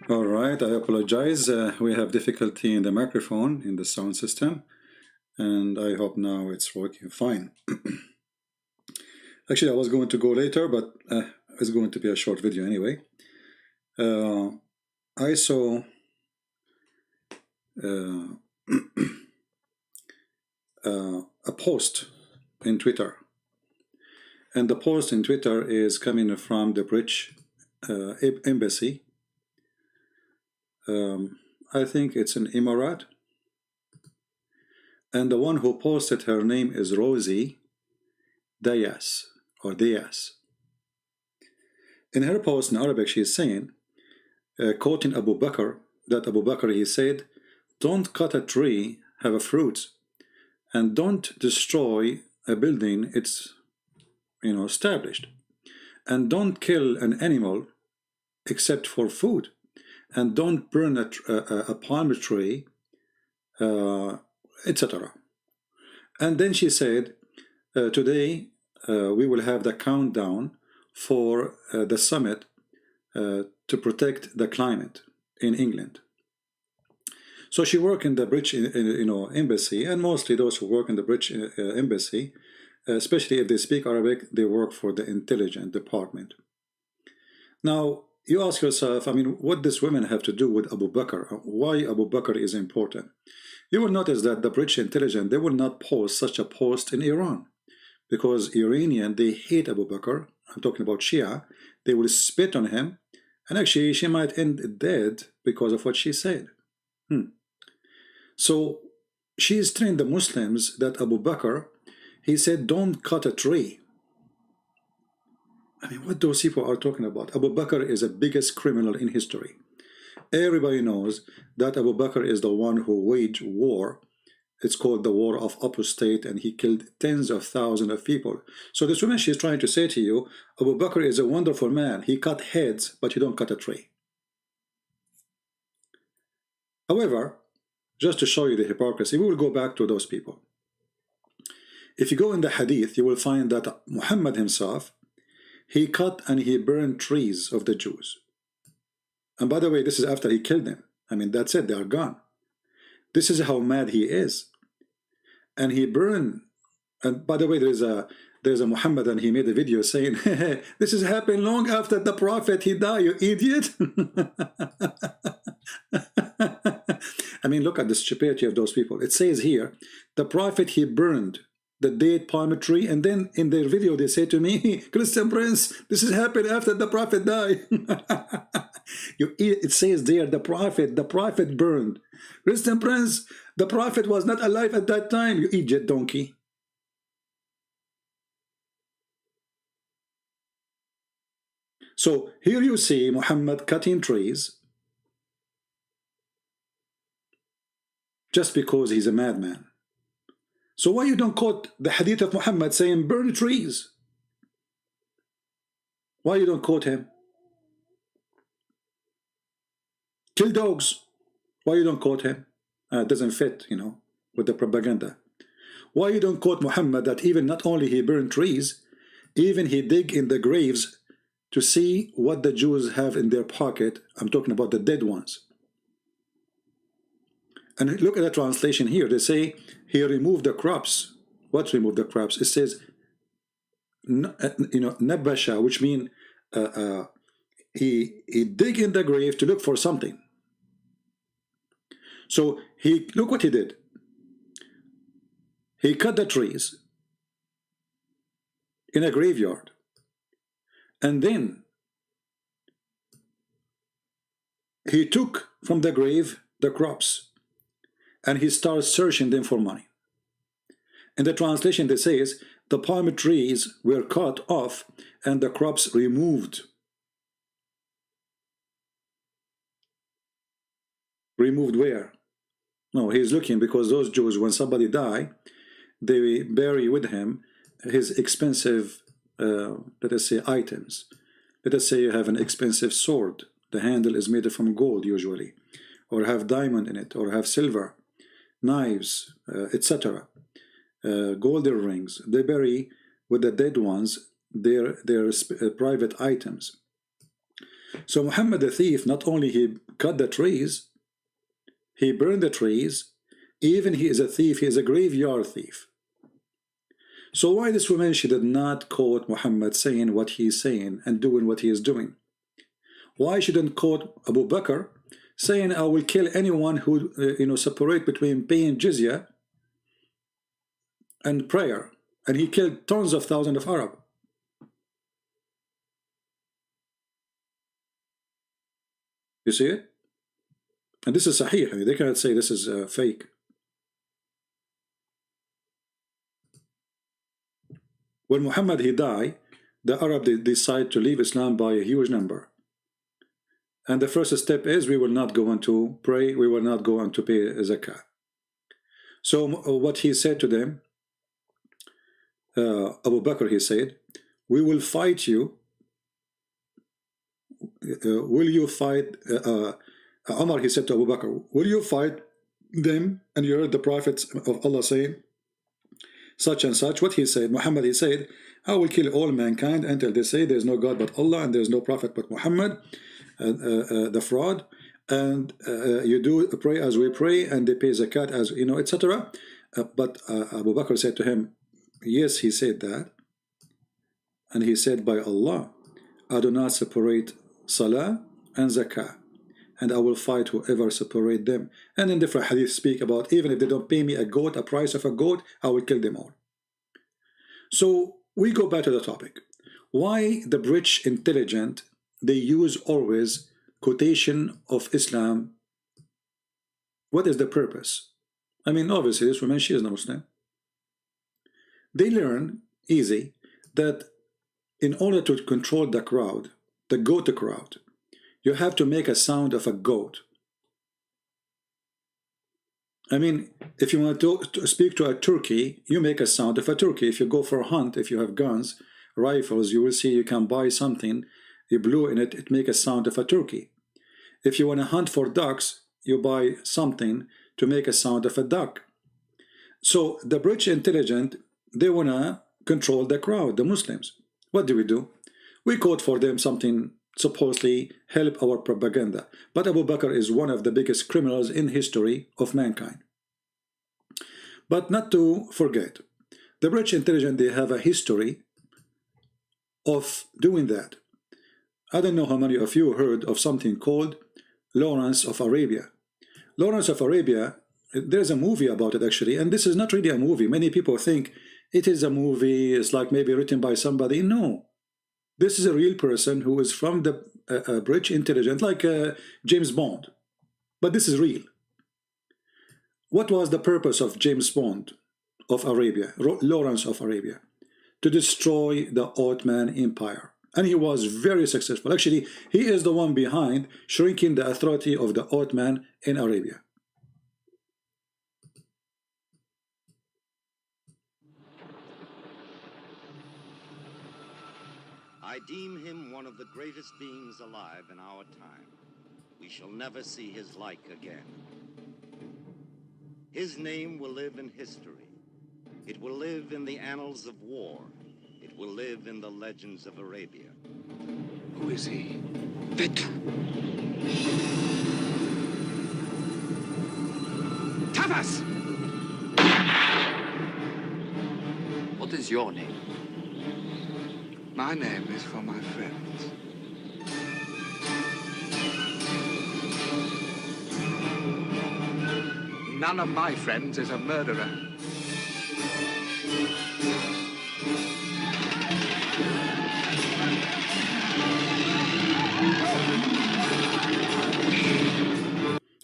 All right, I apologize. We have difficulty in the microphone in the sound system, and I hope now it's working fine. Actually, I was going to go later, but it's going to be a short video anyway. I saw a post in Twitter, and the post in Twitter is coming from the British embassy. I think it's an Emirat, and the one who posted, her name is Rosie Dias or Dias. In her post in Arabic, she is saying, quoting Abu Bakr, that Abu Bakr, he said, "Don't cut a tree, have a fruit, and don't destroy a building it's established, and don't kill an animal except for food, and don't burn a palm tree, etc." And then she said, today we will have the countdown for the summit to protect the climate in England. So she worked in the British embassy, and mostly those who work in the British embassy, especially if they speak Arabic, they work for the intelligence department. Now, you ask yourself, what does women have to do with Abu Bakr? Why Abu Bakr is important? You will notice that the British intelligence, they will not post such a post in Iran, because Iranian, they hate Abu Bakr. I'm talking about Shia. They will spit on him, and actually she might end dead because of what she said. So she is telling the Muslims that Abu Bakr, he said, don't cut a tree. What those people are talking about? Abu Bakr is the biggest criminal in history. Everybody knows that Abu Bakr is the one who waged war. It's called the War of Apostate, and he killed tens of thousands of people. So this woman, she's trying to say to you, Abu Bakr is a wonderful man. He cut heads, but you don't cut a tree. However, just to show you the hypocrisy, we will go back to those people. If you go in the hadith, you will find that Muhammad himself, he cut and he burned trees of the Jews. And by the way, this is after he killed them. That's it, they are gone. This is how mad he is. And he burned, and by the way, there's a Muhammad, and he made a video saying, this has happened long after the Prophet, he died, you idiot. Look at the stupidity of those people. It says here, the Prophet, he burned the date palm tree, and then in their video they say to me, Christian Prince, this has happened after the Prophet died. It says there, the Prophet burned. Christian Prince, the Prophet was not alive at that time, you idiot donkey. So here you see Muhammad cutting trees just because he's a madman. So why you don't quote the hadith of Muhammad saying burn trees? Why you don't quote him? Kill dogs. Why you don't quote him? It doesn't fit, with the propaganda. Why you don't quote Muhammad that even not only he burned trees, even he dig in the graves to see what the Jews have in their pocket. I'm talking about the dead ones. And look at the translation here. They say he removed the crops. What removed the crops? It says, nabasha, which means he dig in the grave to look for something. So look what he did. He cut the trees in a graveyard, and then he took from the grave the crops, and he starts searching them for money. In the translation, they says the palm trees were cut off and the crops removed. Removed where? No, he's looking, because those Jews, when somebody die, they bury with him his expensive, let us say, items. Let us say you have an expensive sword. The handle is made from gold usually, or have diamond in it, or have silver, knives, etc. Golden rings. They bury with the dead ones their private items. So Muhammad the thief, not only he cut the trees, he burned the trees, even he is a thief, he is a graveyard thief. So why this woman, she did not quote Muhammad saying what he is saying and doing what he is doing? Why she didn't quote Abu Bakr saying, I will kill anyone who separate between paying jizya and prayer? And he killed tons of thousands of Arabs. You see it? And this is sahih. They cannot say this is fake. When Muhammad he died, the Arab they decide to leave Islam by a huge number. And the first step is we will not go on to pray, we will not go on to pay zakah. So what he said to them, Abu Bakr, he said, we will fight you. Will you fight? Umar, he said to Abu Bakr, will you fight them? And you heard the prophets of Allah saying such and such. What he said, Muhammad, he said, I will kill all mankind until they say there is no God but Allah and there is no prophet but Muhammad, the fraud, and you do pray as we pray, and they pay zakat as etc. But Abu Bakr said to him, yes, he said that, and he said, by Allah, I do not separate salah and zakah, and I will fight whoever separate them. And in different hadith speak about, even if they don't pay me a goat, a price of a goat, I will kill them all. So we go back to the topic. Why the British intelligent, they use always quotation of Islam? What is the purpose? I mean, obviously this woman, she is not Muslim. They learn easy that in order to control the crowd, the goat crowd, you have to make a sound of a goat. I mean, if you want to speak to a turkey, you make a sound of a turkey. If you go for a hunt, if you have guns, rifles, you will see you can buy something, you blow in it, it make a sound of a turkey. If you want to hunt for ducks, you buy something to make a sound of a duck. So the British intelligent, they want to control the crowd, the Muslims. What do? We quote for them something supposedly help our propaganda. But Abu Bakr is one of the biggest criminals in history of mankind. But not to forget, the British intelligence, they have a history of doing that. I don't know how many of you heard of something called Lawrence of Arabia. Lawrence of Arabia, there's a movie about it actually, and this is not really a movie. Many people think it is a movie, it's like maybe written by somebody. No. This is a real person who is from the British intelligence, like James Bond. But this is real. What was the purpose of James Bond of Arabia, Lawrence of Arabia? To destroy the Ottoman Empire. And he was very successful. Actually, he is the one behind shrinking the authority of the Ottoman in Arabia. I deem him one of the greatest beings alive in our time. We shall never see his like again. His name will live in history. It will live in the annals of war. It will live in the legends of Arabia. Who is he? Vetu. Tavas! What is your name? My name is for my friends. None of my friends is a murderer.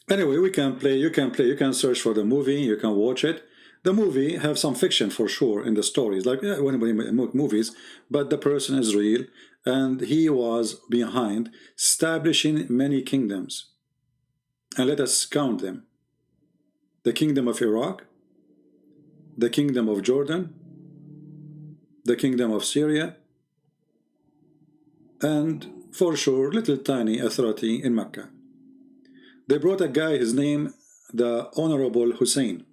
Anyway, we can play, you can search for the movie, you can watch it. The movie have some fiction for sure in the stories, like when we make movies, but the person is real, and he was behind establishing many kingdoms. And let us count them. The kingdom of Iraq, the kingdom of Jordan, the kingdom of Syria, and for sure little tiny authority in Mecca. They brought a guy, his name the Honorable Hussein.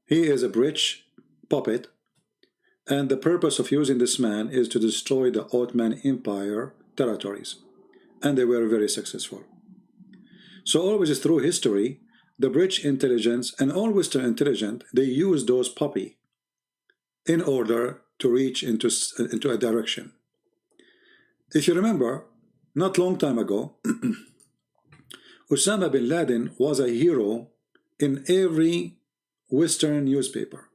He is a British puppet, and the purpose of using this man is to destroy the Ottoman Empire territories, and they were very successful. So always through history, the British intelligence and all Western intelligence, they use those puppy in order to reach into a direction. If you remember, not long time ago, Osama bin Laden was a hero in every Western newspaper.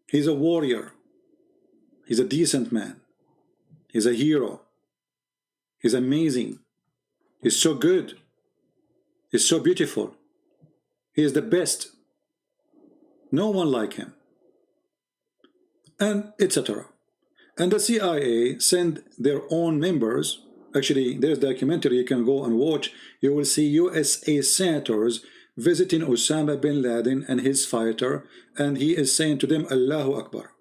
He's a warrior. He's a decent man. He's a hero. He's amazing. He's so good. He's so beautiful. He is the best. No one like him. And etc. And the CIA send their own members. Actually, there's a documentary you can go and watch. You will see USA senators visiting Osama bin Laden and his fighter, and he is saying to them, Allahu Akbar.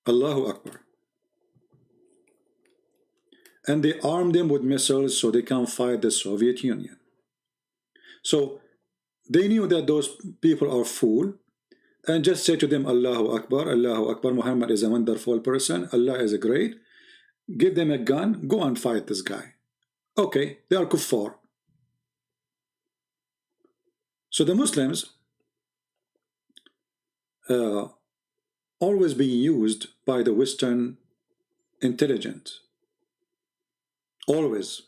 Allahu Akbar. And they arm them with missiles so they can fight the Soviet Union. So they knew that those people are fool, and just say to them, Allahu Akbar, Allahu Akbar, Muhammad is a wonderful person, Allah is great. Give them a gun, go and fight this guy. Okay, they are kuffar. So the Muslims always being used by the Western intelligence. Always.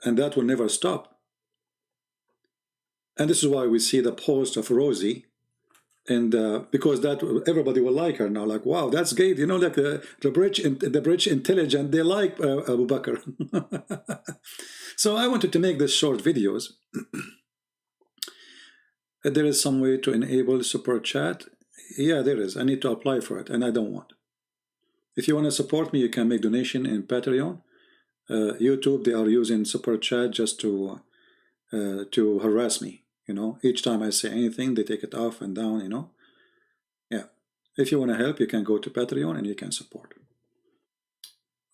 And that will never stop. And this is why we see the post of Rosie, and because that everybody will like her now, like, wow, that's great, you know, like the British intelligence, they like Abu Bakr. So I wanted to make this short videos. There is some way to enable super chat. Yeah, there is. I need to apply for it, and I don't want. If you want to support me, you can make donation in Patreon. YouTube, they are using super chat just to harass me. You know, each time I say anything, they take it off and down, you know. Yeah. If you want to help, you can go to Patreon and you can support.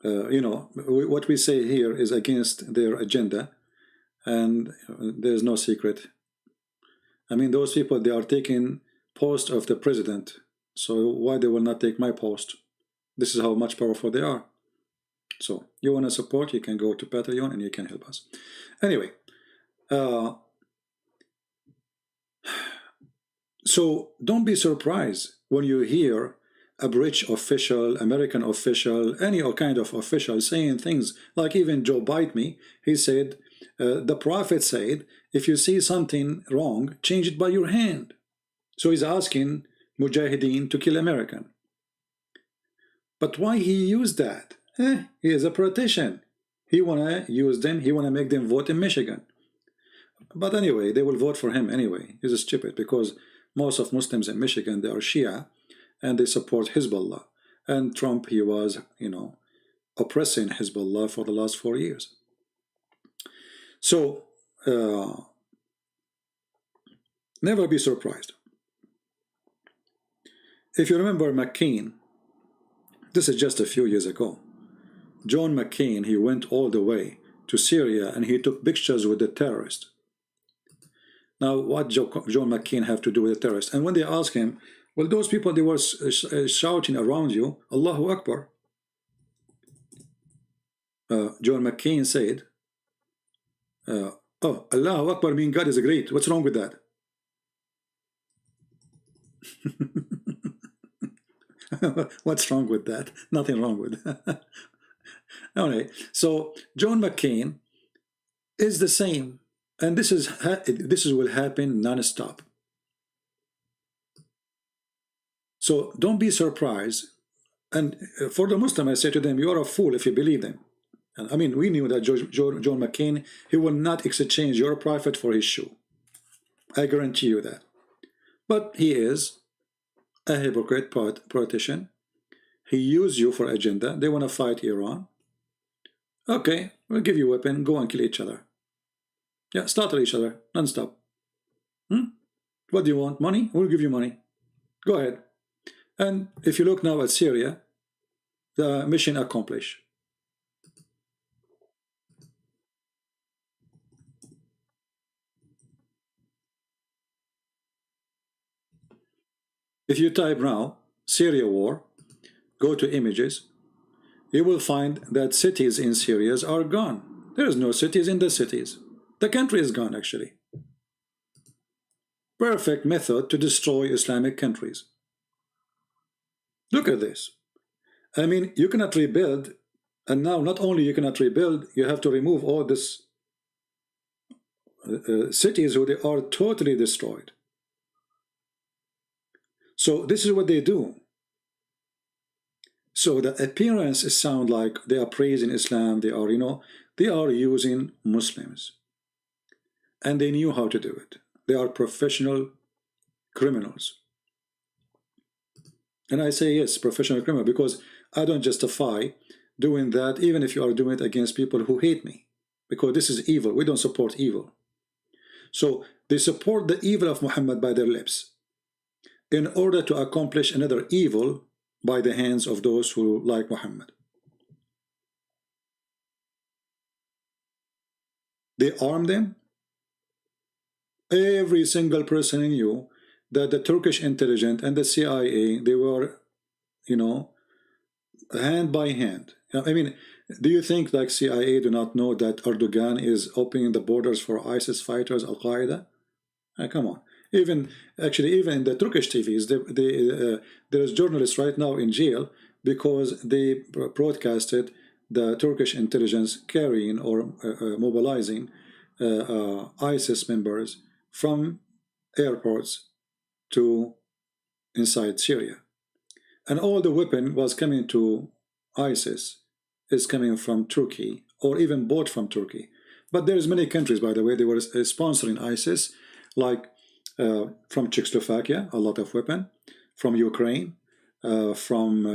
You know, what we say here is against their agenda, and there's no secret. I mean, those people, they are taking post of the president. So why they will not take my post? This is how much powerful they are. So you want to support, you can go to Patreon and you can help us. Anyway, so don't be surprised when you hear a British official, American official, any kind of official saying things like, even Joe Biden, he said, the prophet said, if you see something wrong, change it by your hand. So he's asking Mujahideen to kill American. But why he used that? He is a politician. He wanna use them, he wanna make them vote in Michigan. But anyway, they will vote for him anyway. He's stupid, because most of Muslims in Michigan, they are Shia, and they support Hezbollah. And Trump, he was, you know, oppressing Hezbollah for the last 4 years. So, never be surprised. If you remember McCain, this is just a few years ago. John McCain, he went all the way to Syria and he took pictures with the terrorists. Now, what John McCain have to do with the terrorists? And when they ask him, well, those people, they were shouting around you, Allahu Akbar. John McCain said, oh, Allahu Akbar means God is great. What's wrong with that? What's wrong with that? Nothing wrong with that. Anyway, so John McCain is the same, and this will happen non-stop. So don't be surprised. And for the Muslim, I say to them, you are a fool if you believe them. And I mean, we knew that John McCain, he will not exchange your prophet for his shoe. I guarantee you that. But he is a hypocrite politician. He used you for agenda. They want to fight Iran. Okay, we'll give you a weapon. Go and kill each other. Yeah, slaughter each other non-stop. What do you want? Money? We'll give you money. Go ahead. And if you look now at Syria, the mission accomplished. If you type now Syria war, go to images, you will find that cities in Syria are gone. There is no cities in the cities. The country is gone, actually. Perfect method to destroy Islamic countries. Look at this. I mean, you cannot rebuild, and now not only you cannot rebuild, you have to remove all this cities who they are totally destroyed. So this is what they do. So the appearance sound like they are praising Islam, they are, you know, they are using Muslims. And they knew how to do it. They are professional criminals. And I say yes, professional criminal, because I don't justify doing that even if you are doing it against people who hate me, because this is evil. We don't support evil. So they support the evil of Muhammad by their lips in order to accomplish another evil by the hands of those who like Muhammad. They arm them. Every single person knew that the Turkish intelligence and the CIA, they were, you know, hand by hand. I mean, do you think like CIA do not know that Erdogan is opening the borders for ISIS fighters, Al-Qaeda? Come on. Even in the Turkish TVs, there is journalists right now in jail because they broadcasted the Turkish intelligence carrying or mobilizing ISIS members from airports to inside Syria. And all the weapon was coming to ISIS is coming from Turkey, or even bought from Turkey. But there's many countries, by the way, they were sponsoring ISIS, like from Czechoslovakia, a lot of weapon, from Ukraine, from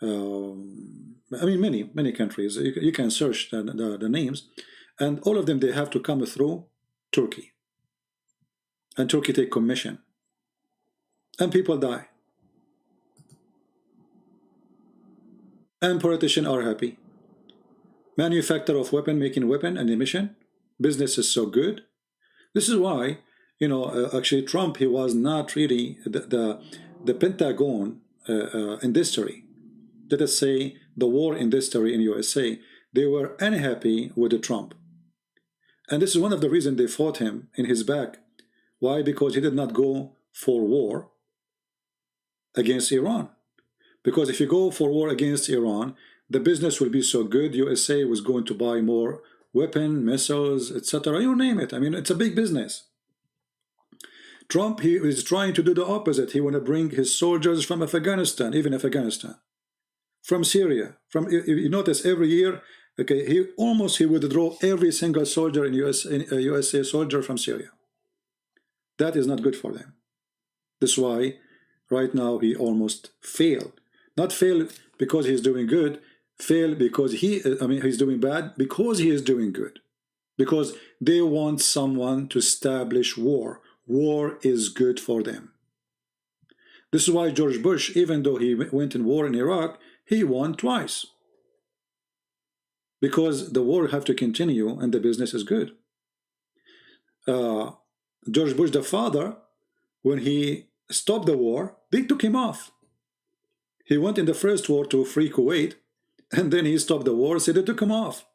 I mean many countries. You can search the names, and all of them, they have to come through Turkey, and Turkey take commission, and people die, and politicians are happy. Manufacturer of weapon making weapon and emission, business is so good. This is why, you know, actually Trump, he was not really the Pentagon industry. Let us say the war industry in USA, they were unhappy with the Trump. And this is one of the reasons they fought him in his back. Why? Because he did not go for war against Iran. Because if you go for war against Iran, the business will be so good, USA was going to buy more weapon, missiles, etc. You name it. I mean, it's a big business. Trump, he is trying to do the opposite. He want to bring his soldiers from Afghanistan, even Afghanistan, from Syria. From, you notice every year, okay, he withdraw every single soldier in USA soldier from Syria. That is not good for them. That's why right now he almost failed. Not fail because he's doing good, fail because he's doing bad because he is doing good. Because they want someone to establish war. War is good for them. This is why George Bush, even though he went in war in Iraq, he won twice. Because the war have to continue and the business is good. George Bush, the father, when he stopped the war, they took him off. He went in the first war to free Kuwait, and then he stopped the war, so they took him off.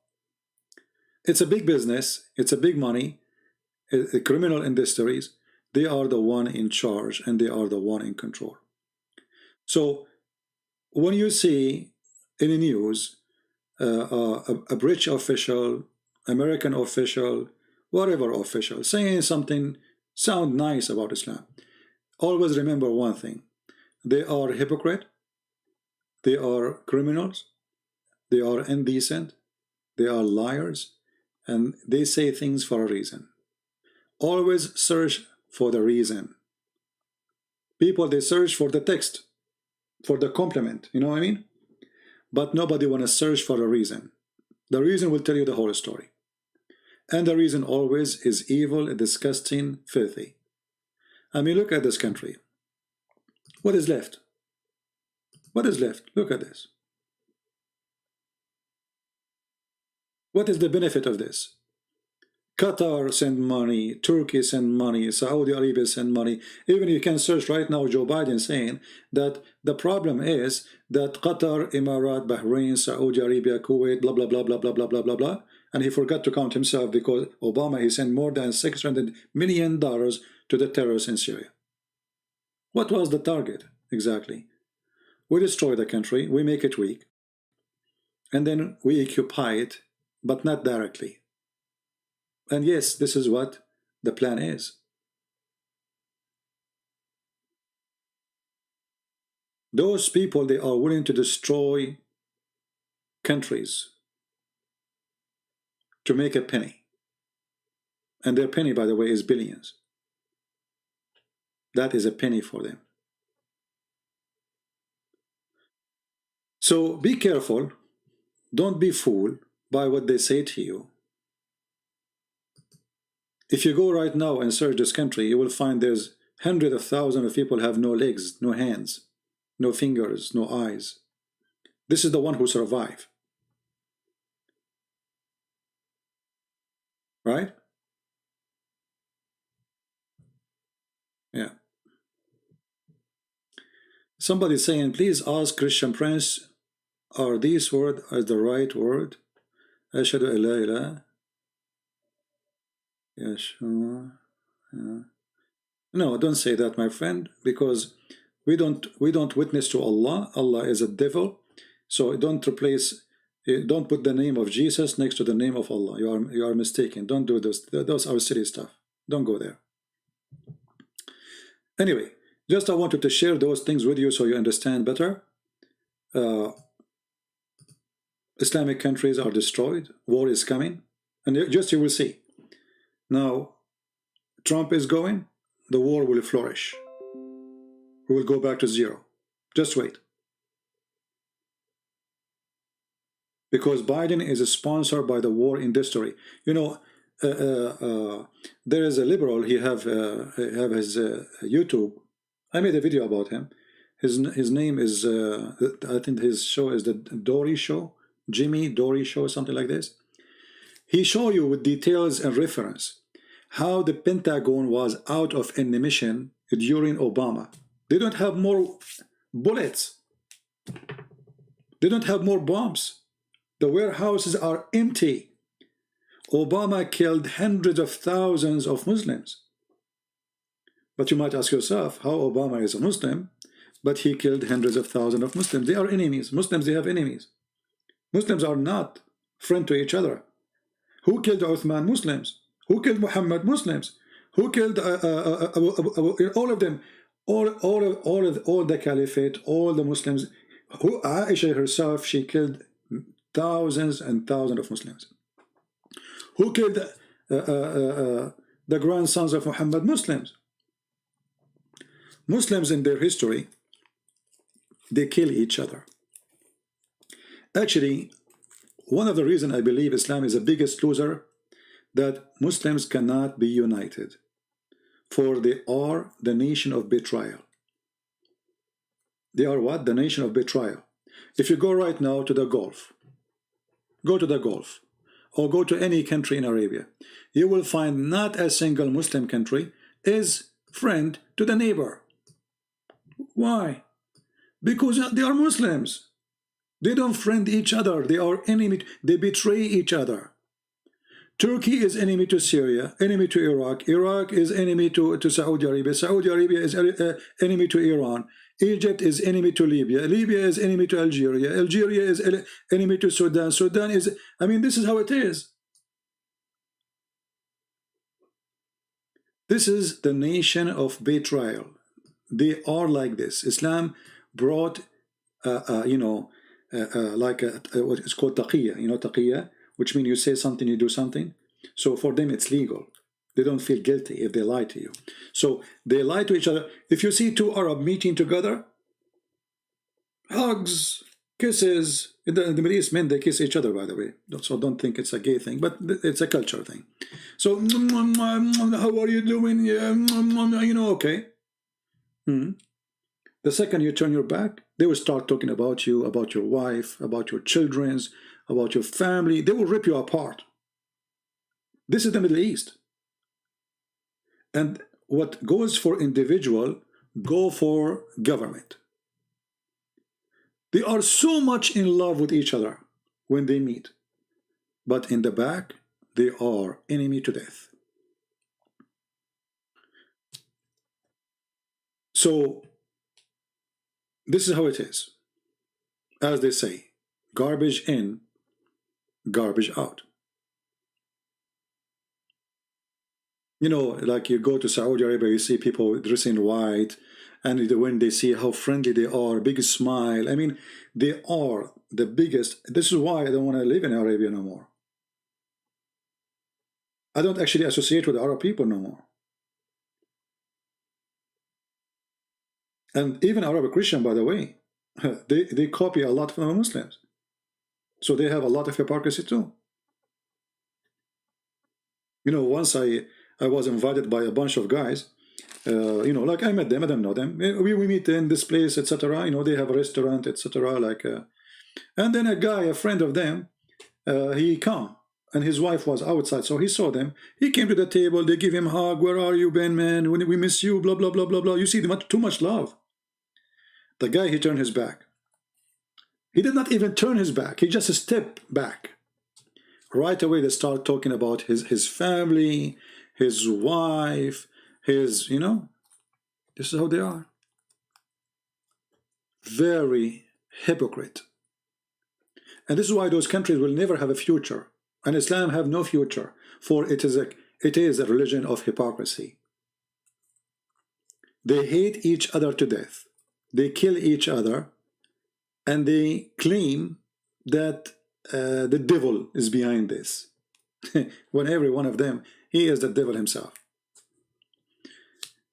It's a big business, it's a big money, criminal industries, they are the one in charge and they are the one in control. So when you see in the news a British official, American official, whatever official, saying something sound nice about Islam, always remember one thing: they are hypocrite, they are criminals, they are indecent, they are liars, and they say things for a reason. Always search for the reason. People, they search for the text, for the compliment, you know what I mean? But nobody want to search for a reason. The reason will tell you the whole story. And the reason always is evil, disgusting, filthy. I mean, look at this country. What is left? What is left? Look at this. What is the benefit of this? Qatar send money, Turkey send money, Saudi Arabia send money. Even you can search right now Joe Biden saying that the problem is that Qatar, Emirat, Bahrain, Saudi Arabia, Kuwait, blah blah blah blah blah blah blah blah blah. And he forgot to count himself because Obama, he sent more than $600 million to the terrorists in Syria. What was the target exactly? We destroy the country, we make it weak, and then we occupy it, but not directly. And yes, this is what the plan is. Those people, they are willing to destroy countries to make a penny. And their penny, by the way, is billions. That is a penny for them. So be careful. Don't be fooled by what they say to you. If you go right now and search this country, you will find there's hundreds of thousands of people have no legs, no hands, no fingers, no eyes. This is the one who survived. Right? Yeah. Somebody saying, please ask Christian Prince, are these words as the right word? Ashhadu an la ilaha. Yeshua. Yeah. No, don't say that, my friend, because we don't witness to Allah. Allah is a devil. So don't replace, don't put the name of Jesus next to the name of Allah. You are mistaken. Don't do those. Those are silly stuff. Don't go there. Anyway, just I wanted to share those things with you so you understand better. Islamic countries are destroyed. War is coming, and just you will see. Now, Trump is going. The war will flourish. We will go back to zero. Just wait. Because Biden is sponsored by the war industry. You know, there is a liberal. He have his YouTube. I made a video about him. His name is I think his show is the Dory Show, Jimmy Dory Show, something like this. He show you with details and reference how the Pentagon was out of ammunition during Obama. They don't have more bullets. They don't have more bombs. The warehouses are empty. Obama killed hundreds of thousands of Muslims. But you might ask yourself, how Obama is a Muslim, but he killed hundreds of thousands of Muslims. They are enemies. Muslims, they have enemies. Muslims are not friends to each other. Who killed Uthman? Muslims. Who killed Muhammad? Muslims. Who killed all of them? All the caliphate, all the Muslims. Who Aisha herself, she killed thousands and thousands of Muslims. Who killed the grandsons of Muhammad? Muslims. Muslims in their history, they kill each other. Actually, one of the reasons I believe Islam is the biggest loser, that Muslims cannot be united, for they are the nation of betrayal. They are what? The nation of betrayal. If you go right now to the Gulf, go to the Gulf, or go to any country in Arabia, you will find not a single Muslim country is friend to the neighbor. Why? Because they are Muslims. They don't friend each other. They are enemy. They betray each other. Turkey is enemy to Syria, enemy to Iraq. Iraq is enemy to Saudi Arabia. Saudi Arabia is enemy to Iran. Egypt is enemy to Libya. Libya is enemy to Algeria. Algeria is enemy to Sudan. Sudan is, I mean, this is how it is. This is the nation of betrayal. They are like this. Islam brought, you know, what is called taqiyya. You know, taqiyya, which means you say something, you do something. So for them, it's legal. They don't feel guilty if they lie to you. So they lie to each other. If you see two Arab meeting together, hugs, kisses. In the Middle East, men, they kiss each other, by the way. So don't think it's a gay thing, but it's a culture thing. So, how are you doing? Yeah, you know, okay. The second you turn your back, they will start talking about you, about your wife, about your children, about your family. They will rip you apart. This is the Middle East. And what goes for individual, go for government. They are so much in love with each other when they meet, but in the back, they are enemy to death. So this is how it is. As they say, garbage in, garbage out. You know, like you go to Saudi Arabia, you see people dressing white, and when they see how friendly they are, big smile. I mean, they are the biggest. This is why I don't want to live in Arabia no more. I don't actually associate with Arab people no more. And even Arab Christian, by the way, they copy a lot from the Muslims. So they have a lot of hypocrisy too. You know, once I was invited by a bunch of guys, you know, like I met them, I don't know them. We meet in this place, etc. You know, they have a restaurant, etc. Like, and then a guy, a friend of them, he come, and his wife was outside, so he saw them. He came to the table. They give him a hug. Where are you, Ben, man? We miss you. Blah blah blah blah blah. You see, too much love. The guy, he turned his back. He did not even turn his back. He just stepped back. Right away, they start talking about his family, his wife, his, you know, this is how they are. Very hypocrite. And this is why those countries will never have a future. And Islam have no future, for it is a religion of hypocrisy. They hate each other to death. They kill each other, and they claim that the devil is behind this. When every one of them, he is the devil himself.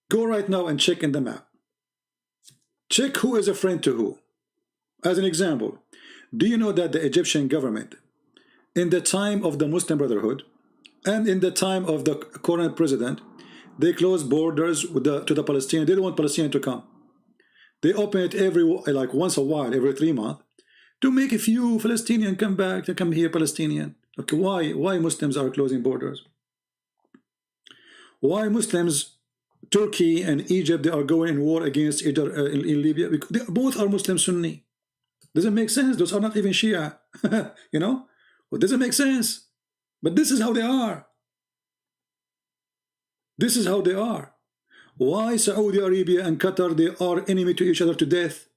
Go right now and check in the map. Check who is a friend to who. As an example, do you know that the Egyptian government, in the time of the Muslim Brotherhood and in the time of the current president, they closed borders with to the Palestinians. They don't want Palestinians to come. They open it like once a while, every 3 months, to make a few Palestinians come back, to come here, Palestinian. Okay, why Muslims are closing borders? Why Muslims, Turkey and Egypt, they are going in war against either in Libya? Because they both are Muslim Sunni. Doesn't make sense. Those are not even Shia. You know? Well, doesn't make sense. But this is how they are. This is how they are. Why Saudi Arabia and Qatar, they are enemy to each other to death?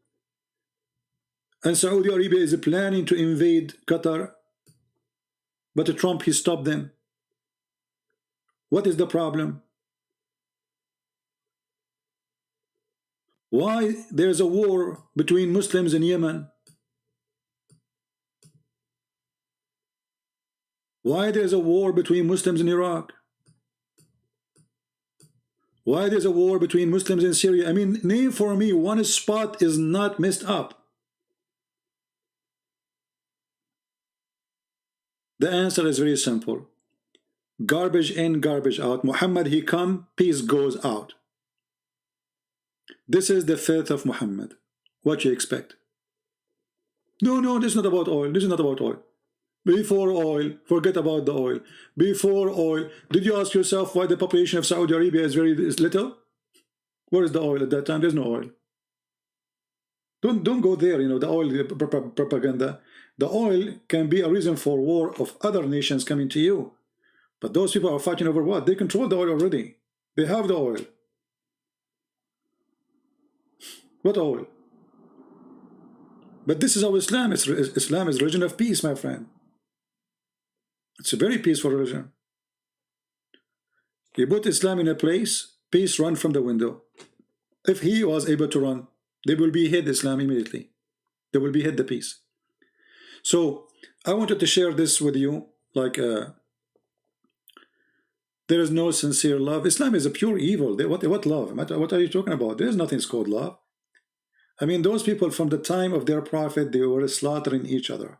And Saudi Arabia is planning to invade Qatar, but Trump, he stopped them. What is the problem? Why there's a war between Muslims in Yemen? Why there's a war between Muslims in Iraq? Why there's a war between Muslims in Syria? I mean, name for me one spot is not messed up. The answer is very simple. Garbage in, garbage out. Muhammad, he come, peace goes out. This is the faith of Muhammad. What you expect? No, this is not about oil. This is not about oil. Before oil, forget about the oil. Before oil, did you ask yourself why the population of Saudi Arabia is very little? Where is the oil at that time? There's no oil. Don't go there, you know, the oil propaganda. The oil can be a reason for war of other nations coming to you. But those people are fighting over what? They control the oil already. They have the oil. What oil? But this is how Islam is. Islam is religion of peace, my friend. It's a very peaceful religion. You put Islam in a place, peace run from the window. If he was able to run, they will be hid Islam immediately. They will be hid the peace. So I wanted to share this with you, like there is no sincere love. Islam is a pure evil. What love? What are you talking about? There's nothing called love. I mean, those people from the time of their prophet, they were slaughtering each other.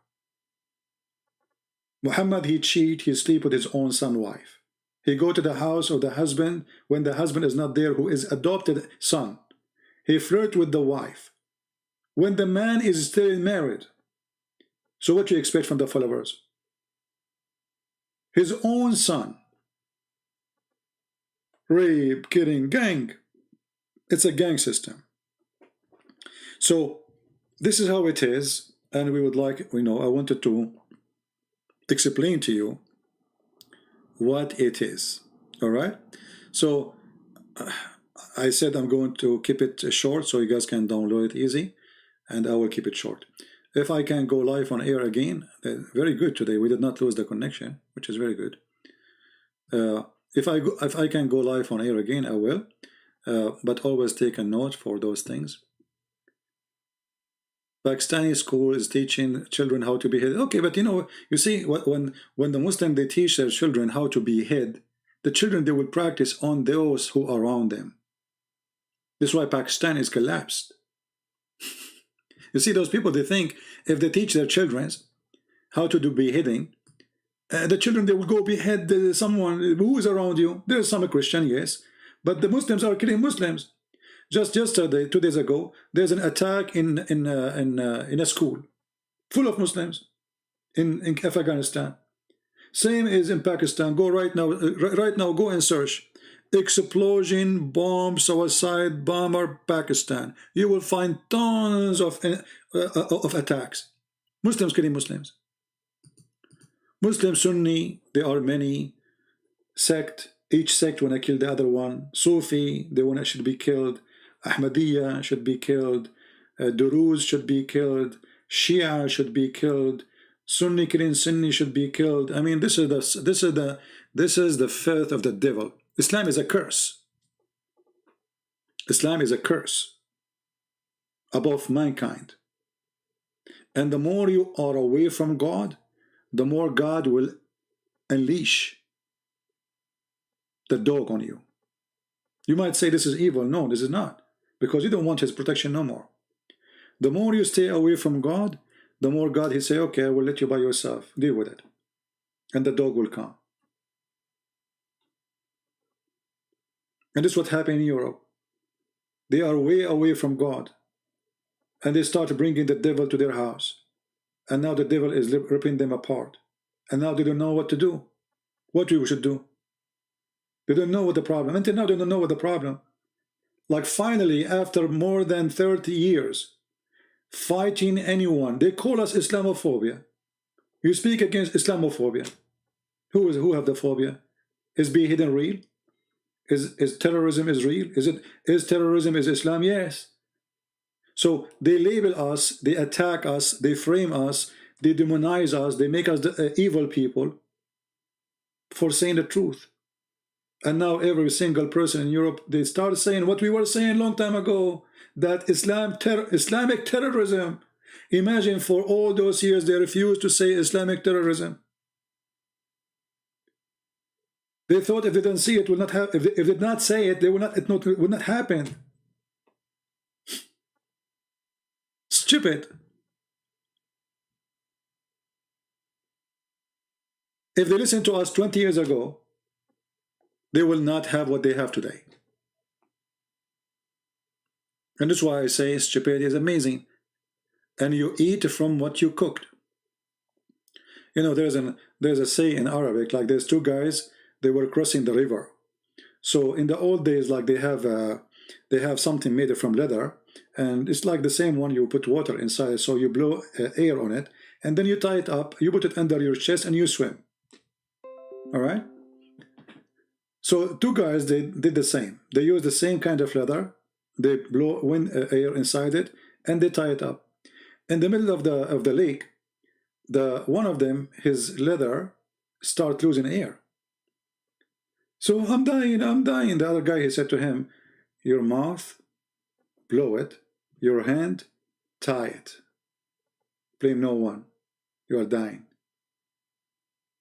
Muhammad, he cheat, he sleep with his own son wife. He go to the house of the husband when the husband is not there, who is adopted son. He flirt with the wife when the man is still married. So what do you expect from the followers? His own son, rape, killing, gang. It's a gang system. So this is how it is, and we would like, I wanted to explain to you what it is. All right. So I said I'm going to keep it short so you guys can download it easy, and I will keep it short. If I can go live on air again, very good today. We did not lose the connection, which is very good. If I can go live on air again, I will. But always take a note for those things. Pakistani school is teaching children how to behead. Okay, but you see, when the Muslim, they teach their children how to behead, the children, they will practice on those who are around them. This is why Pakistan is collapsed. You see, those people, they think if they teach their children how to do beheading, the children, they will go behead someone who is around you. There's some Christian, yes, but the Muslims are killing Muslims. Just yesterday, 2 days ago, there's an attack in a school full of Muslims in Afghanistan. Same is in Pakistan. Go right now, go and search explosion, bomb, suicide, bomber, Pakistan. You will find tons of attacks. Muslims killing Muslims. Muslim, Sunni, there are many sect. Each sect want to kill the other one. Sufi, they want to should be killed. Ahmadiyya should be killed. Duruz should be killed. Shia should be killed. Sunni killing Sunni should be killed. I mean, this is the filth of the devil. Islam is a curse. Islam is a curse above mankind. And the more you are away from God, the more God will unleash the dog on you. You might say this is evil. No, this is not. Because you don't want his protection no more. The more you stay away from God, the more God, he say, okay, I will let you by yourself. Deal with it. And the dog will come. And this is what happened in Europe. They are way away from God. And they start bringing the devil to their house. And now the devil is ripping them apart. And now they don't know what to do. What we should do. They don't know what the problem. Until now, they don't know what the problem. Like finally, after more than 30 years, fighting anyone, they call us Islamophobia. You speak against Islamophobia. Who have the phobia? Is beheading real? Is terrorism is real? Is terrorism is Islam? Yes. So they label us, they attack us, they frame us, they demonize us, they make us the evil people for saying the truth. And now every single person in Europe, they start saying what we were saying a long time ago, that Islamic terrorism. Imagine for all those years they refused to say Islamic terrorism. They thought if they didn't see it, will not have. If they did not say it, they will not. It would not happen. Stupid. If they listened to us 20 years ago, they will not have what they have today. And that's why I say stupidity is amazing. And you eat from what you cooked. You know, there's a say in Arabic, like there's two guys, they were crossing the river. So in the old days, like they have something made from leather, and it's like the same one, you put water inside, so you blow air on it, and then you tie it up, you put it under your chest, and you swim. All right? So two guys, they did the same. They used the same kind of leather, they blow air inside it, and they tie it up. In the middle of the lake, one of them, his leather start losing air. So I'm dying. The other guy, he said to him, your mouth, blow it, your hand, tie it. Blame no one. You are dying.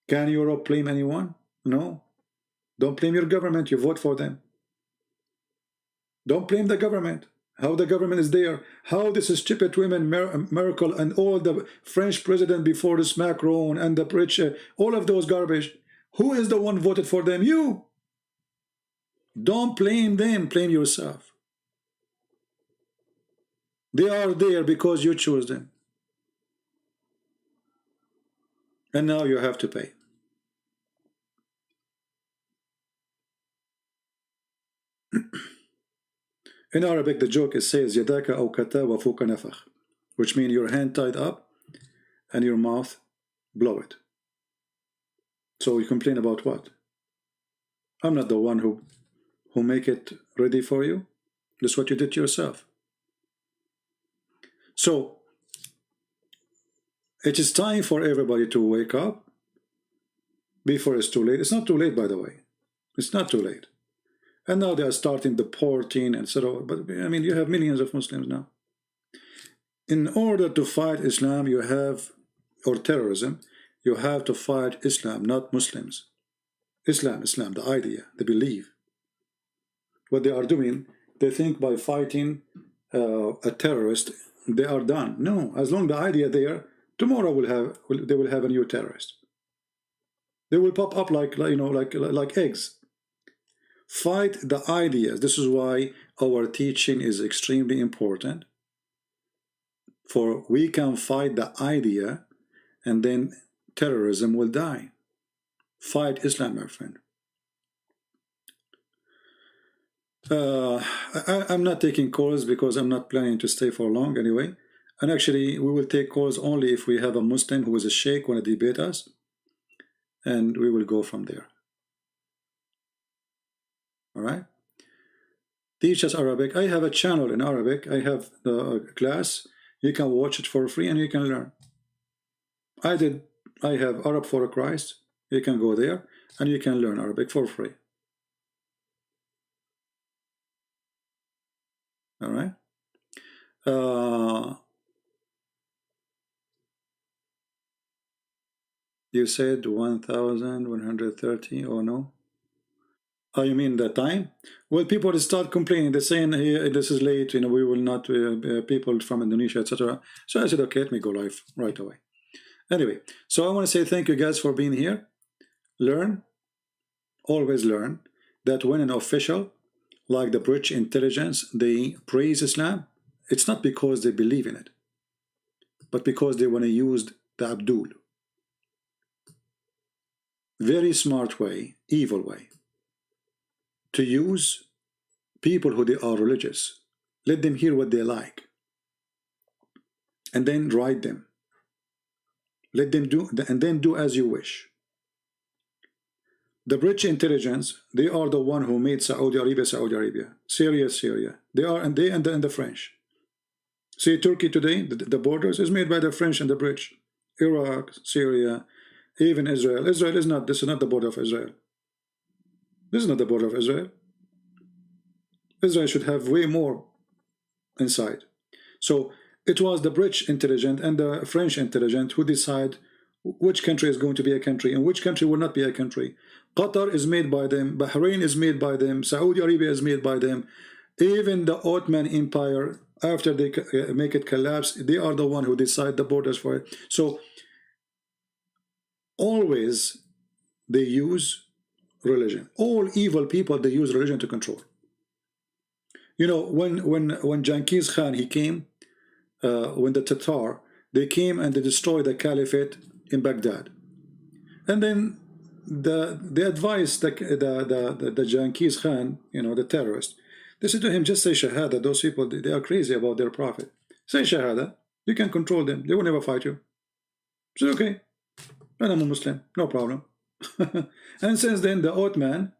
Can Europe blame anyone? No. Don't blame your government. You vote for them. Don't blame the government. How the government is there. How this stupid women, Merkel, and all the French president before this, Macron, and the British, all of those garbage. Who is the one voted for them? You. Don't blame them. Blame yourself. They are there because you chose them. And now you have to pay. In Arabic, the joke is says يداك أو كتا وفوق نفخ, which means your hand tied up and your mouth blow it. So you complain about what? I'm not the one who make it ready for you. That's what you did to yourself. So it is time for everybody to wake up before it's too late. It's not too late, by the way. It's not too late. And now they are starting deporting and so on. But I mean, you have millions of Muslims now. In order to fight Islam, you have, or terrorism, you have to fight Islam, not Muslims. Islam, the idea, the belief. What they are doing, they think by fighting a terrorist, they are done. No, as long as the idea there, tomorrow they will have a new terrorist. They will pop up like eggs. Fight the ideas. This is why our teaching is extremely important. For we can fight the idea, and then terrorism will die. Fight Islam, my friend. I'm not taking calls because I'm not planning to stay for long anyway. And actually, we will take calls only if we have a Muslim who is a sheikh want to debate us. And we will go from there. All right? Teach us Arabic. I have a channel in Arabic. I have the class. You can watch it for free and you can learn. I have Arab for Christ. You can go there and you can learn Arabic for free. All right? You said 1,130, oh no? Oh, you mean the time? Well, people start complaining. They're saying, hey, this is late, we will not, people from Indonesia, etc. So I said, okay, let me go live right away. Anyway, so I want to say thank you guys for being here. Learn, always learn, that when an official, like the British intelligence, they praise Islam, it's not because they believe in it, but because they want to use the Abdul. Very smart way, evil way, to use people who they are religious. Let them hear what they like, and then write them. Let them do, and then do as you wish. The British intelligence, they are the one who made Saudi Arabia, Syria. They are, and the French. See, Turkey today, the borders is made by the French and the British. Iraq, Syria, even Israel. Israel is not, this is not the border of Israel. This is not the border of Israel. Israel should have way more inside. So it was the British intelligence and the French intelligence who decide which country is going to be a country and which country will not be a country. Qatar is made by them, Bahrain is made by them, Saudi Arabia is made by them. Even the Ottoman Empire, after they make it collapse, they are the one who decide the borders for it. So always they use religion. All evil people, they use religion to control. When Genghis Khan, he came, when the Tatar, they came and they destroyed the caliphate in Baghdad. And then they advised the Genghis Khan, the terrorist. They said to him, just say Shahada. Those people, they are crazy about their prophet. Say Shahada. You can control them. They will never fight you. He said, okay. And I'm a Muslim. No problem. And since then, the Ottoman,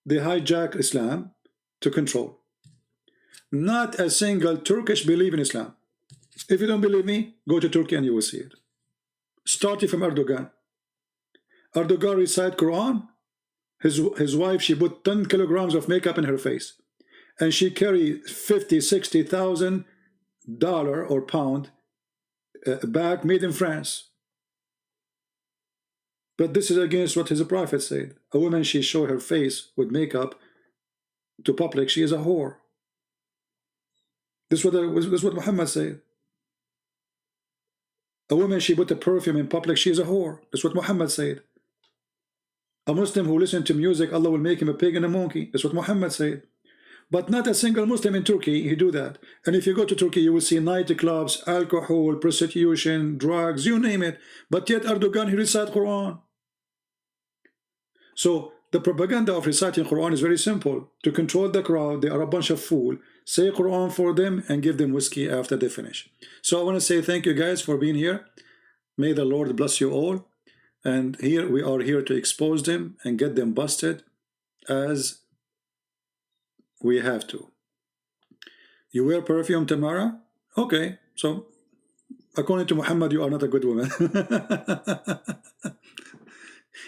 they hijack Islam to control. Not a single Turkish believe in Islam. If you don't believe me, go to Turkey and you will see it. Starting from Erdogan. Erdogan recite Quran. His wife, she put 10 kilograms of makeup in her face. And she carried $50,000, $60,000 or pound bag made in France. But this is against what his prophet said. A woman, she show her face with makeup to public, she is a whore. This is what Muhammad said. A woman, she put a perfume in public, she is a whore. That's what Muhammad said. A Muslim who listens to music, Allah will make him a pig and a monkey. That's what Muhammad said. But not a single Muslim in Turkey, he do that. And if you go to Turkey, you will see nightclubs, alcohol, prostitution, drugs, you name it. But yet Erdogan, he recite Quran. So the propaganda of reciting Quran is very simple. To control the crowd, they are a bunch of fools. say Quran for them, and give them whiskey after they finish. So I want to say thank you guys for being here. May the Lord bless you all. And here we are here to expose them and get them busted as we have to. You wear perfume, Tamara? Okay, so according to Muhammad, you are not a good woman.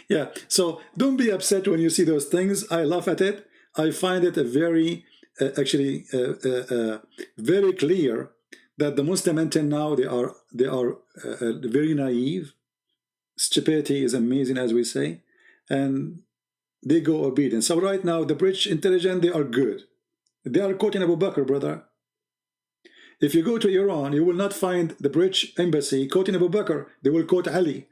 Yeah, so don't be upset when you see those things. I laugh at it. I find it a very, very clear that the Muslim until now, they are very naive. Stupidity is amazing, as we say, and they go obedient. So right now, the British intelligence, they are good. They are quoting Abu Bakr, brother. If you go to Iran, you will not find the British embassy quoting Abu Bakr. They will quote Ali.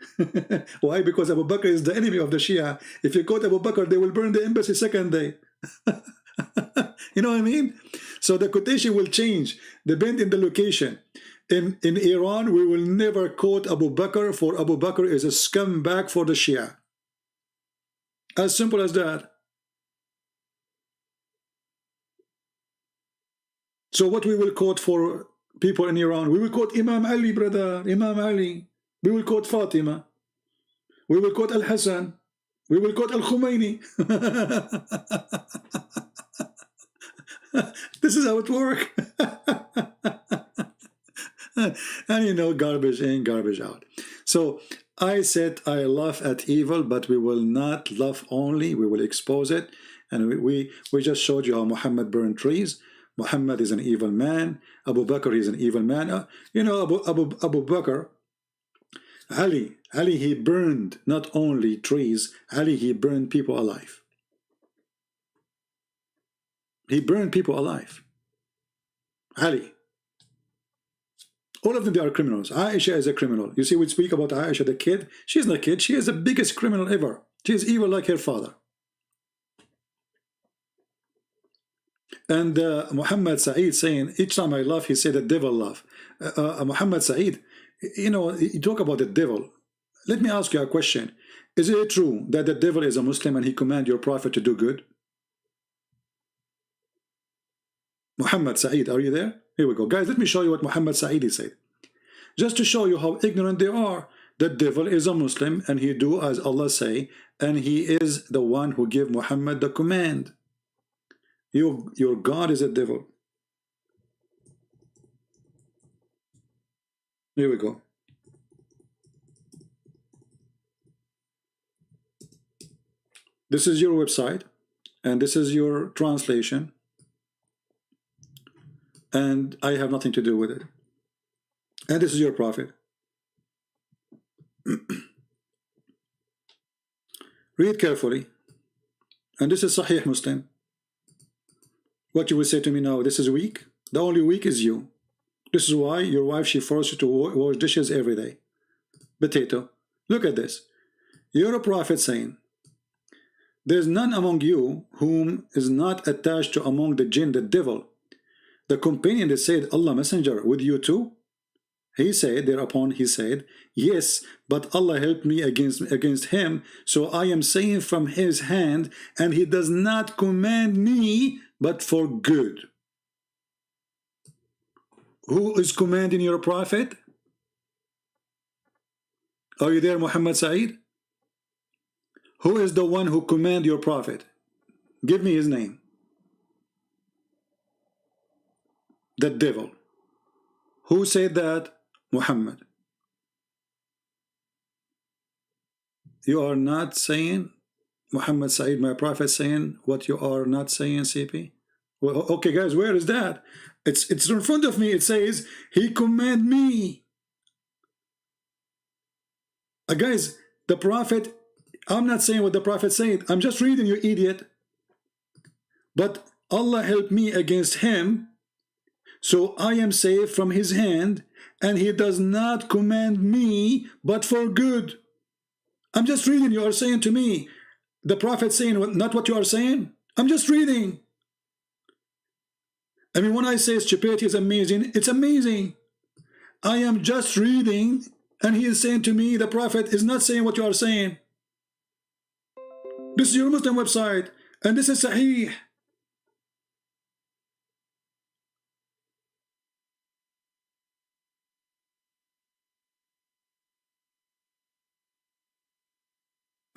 Why? Because Abu Bakr is the enemy of the Shia. If you quote Abu Bakr, they will burn the embassy second day. You know what I mean? So the quotation will change, depending on the location. In Iran, we will never quote Abu Bakr, for Abu Bakr is a scumbag for the Shia. As simple as that. So what we will quote for people in Iran? We will quote Imam Ali, brother, Imam Ali. We will quote Fatima. We will quote Al-Hassan. We will quote Al-Khomeini. This is how it works. And you know, garbage in, garbage out. So I said I laugh at evil, but we will not laugh only, we will expose it. And we just showed you how Muhammad burned trees. Muhammad is an evil man. Abu Bakr is an evil man. You know, Abu Bakr, Ali, he burned not only trees, Ali, he burned people alive. He burned people alive. Ali. All of them, they are criminals. Aisha is a criminal. You see, we speak about Aisha, the kid. She's not a kid. She is the biggest criminal ever. She is evil like her father. And Muhammad Saeed saying, each time I laugh, he said the devil laugh. Muhammad Saeed, you know, you talk about the devil. Let me ask you a question. Is it true that the devil is a Muslim and he commands your prophet to do good? Muhammad Saeed, are you there? Here we go. Guys, let me show you what Muhammad Saeed said. Just to show you how ignorant they are. The devil is a Muslim and he do as Allah say, and he is the one who give Muhammad the command. Your God is a devil. Here we go. This is your website, and this is your translation, and I have nothing to do with it. And this is your prophet. Read carefully. And this is Sahih Muslim. What you will say to me now, this is weak? The only weak is you. This is why your wife, she forced you to wash dishes every day. Potato. Look at this. You're a prophet saying, there is none among you whom is not attached to among the jinn, the devil. The companion that said, Allah Messenger, with you too? He said, thereupon he said, yes, but Allah helped me against him, so I am saying from his hand, and he does not command me, but for good. Who is commanding your prophet? Are you there, Muhammad Saeed? Who is the one who command your prophet? Give me his name. The devil. Who said that? Muhammad. You are not saying, Muhammad Saeed, my prophet, saying what you are not saying, CP? Well, okay, guys, where is that? It's in front of me. It says, he command me. Guys, the prophet, I'm not saying what the prophet said. I'm just reading, you idiot. But Allah helped me against him, so I am safe from his hand, and he does not command me, but for good. I'm just reading. You are saying to me, the prophet saying not what you are saying. I'm just reading. I mean, when I say stupidity is amazing, it's amazing. I am just reading, and he is saying to me, the prophet is not saying what you are saying. This is your Muslim website, and this is Sahih.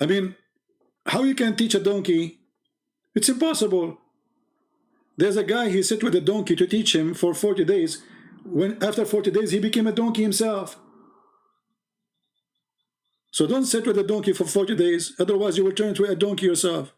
I mean, how you can teach a donkey? It's impossible. There's a guy, he sat with a donkey to teach him for 40 days. When after 40 days, he became a donkey himself. So don't sit with a donkey for 40 days, otherwise you will turn into a donkey yourself.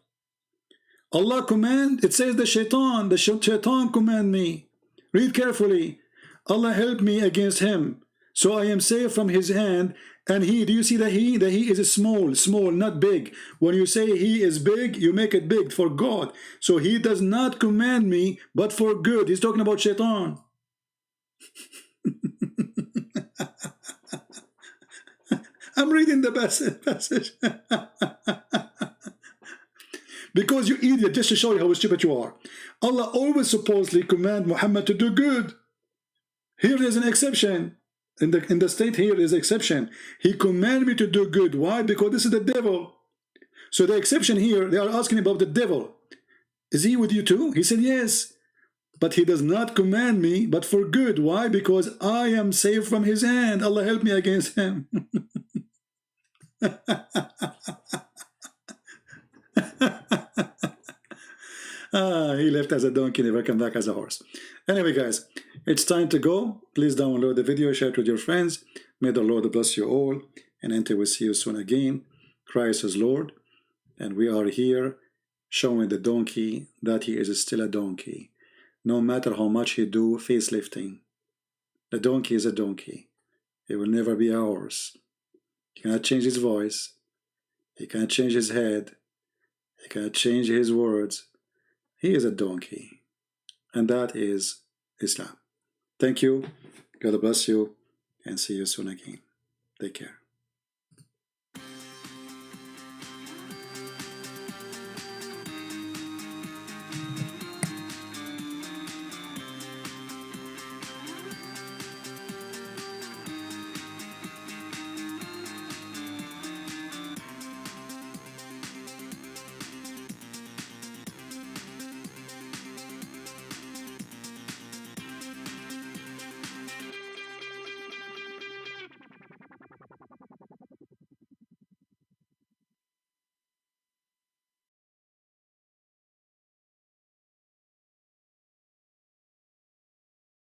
Allah command, it says the shaitan command me. Read carefully. Allah help me against him, so I am safe from his hand. And he, do you see the he? The he is small, not big. When you say he is big, you make it big for God. So he does not command me, but for good. He's talking about shaitan. I'm reading the passage. Because you idiot, just to show you how stupid you are. Allah always supposedly command Muhammad to do good. Here is an exception. In the state here is exception. He commanded me to do good. Why? Because this is the devil. So the exception here, they are asking about the devil. Is he with you too? He said yes. But he does not command me, but for good. Why? Because I am safe from his hand. Allah help me against him. He left as a donkey, never come back as a horse. Anyway, guys, it's time to go. Please download the video, share it with your friends. May the Lord bless you all, and until we see you soon again, Christ is Lord, and we are here showing the donkey that he is still a donkey. No matter how much he do facelifting, the donkey is a donkey. It will never be a horse. He cannot change his voice. He cannot change his head. He cannot change his words. He is a donkey. And that is Islam. Thank you. God bless you. And see you soon again. Take care.